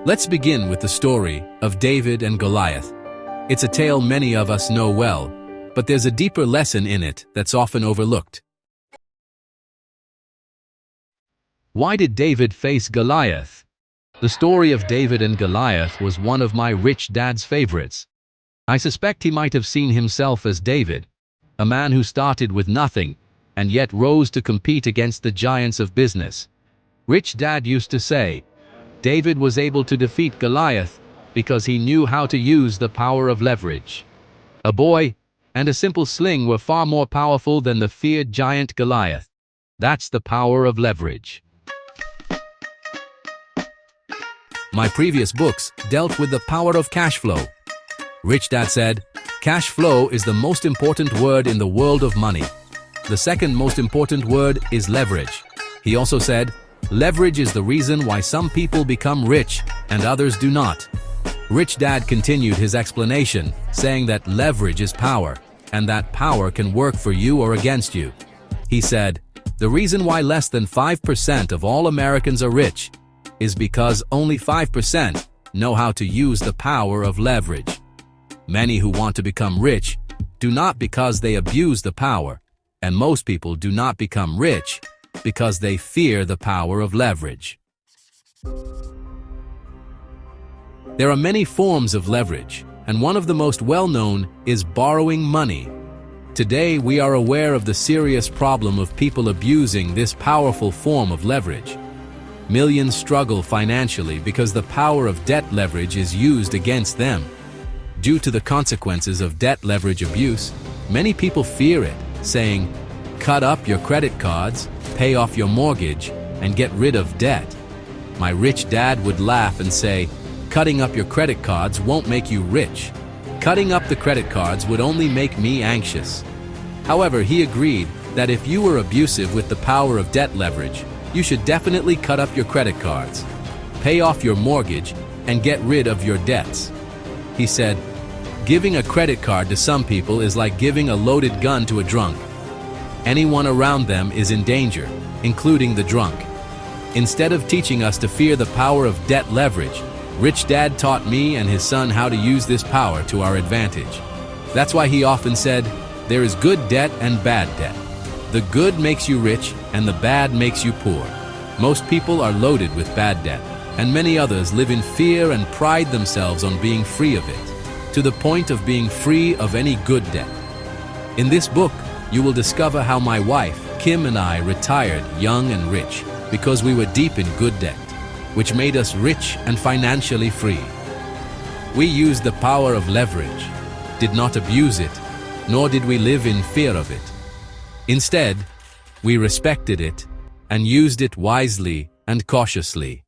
Let's begin with the story of David and Goliath. It's a tale many of us know well, but there's a deeper lesson in it that's often overlooked. Why did David face Goliath? The story of David and Goliath was one of my rich dad's favorites. I suspect he might have seen himself as David, a man who started with nothing and yet rose to compete against the giants of business. Rich Dad used to say, David was able to defeat Goliath because he knew how to use the power of leverage. A boy and a simple sling were far more powerful than the feared giant Goliath. That's the power of leverage. My previous books dealt with the power of cash flow. Rich Dad said, cash flow is the most important word in the world of money. The second most important word is leverage. He also said, leverage is the reason why some people become rich and others do not. Rich Dad continued his explanation, saying that leverage is power, and that power can work for you or against you. He said, the reason why less than 5% of all Americans are rich is because only 5% know how to use the power of leverage. Many who want to become rich do not because they abuse the power, and most people do not become rich because they fear the power of leverage. There are many forms of leverage, and one of the most well-known is borrowing money. Today, we are aware of the serious problem of people abusing this powerful form of leverage. Millions struggle financially because the power of debt leverage is used against them. Due to the consequences of debt leverage abuse, many people fear it, saying, cut up your credit cards, pay off your mortgage, and get rid of debt. My rich dad would laugh and say, cutting up your credit cards won't make you rich. Cutting up the credit cards would only make me anxious. However, he agreed that if you were abusive with the power of debt leverage, you should definitely cut up your credit cards, pay off your mortgage, and get rid of your debts. He said, giving a credit card to some people is like giving a loaded gun to a drunk. Anyone around them is in danger, including the drunk. Instead of teaching us to fear the power of debt leverage, Rich Dad taught me and his son how to use this power to our advantage. That's why he often said, there is good debt and bad debt. The good makes you rich and the bad makes you poor. Most people are loaded with bad debt, and many others live in fear and pride themselves on being free of it, to the point of being free of any good debt. In this book, you will discover how my wife, Kim, and I retired young and rich because we were deep in good debt, which made us rich and financially free. We used the power of leverage, did not abuse it, nor did we live in fear of it. Instead, we respected it and used it wisely and cautiously.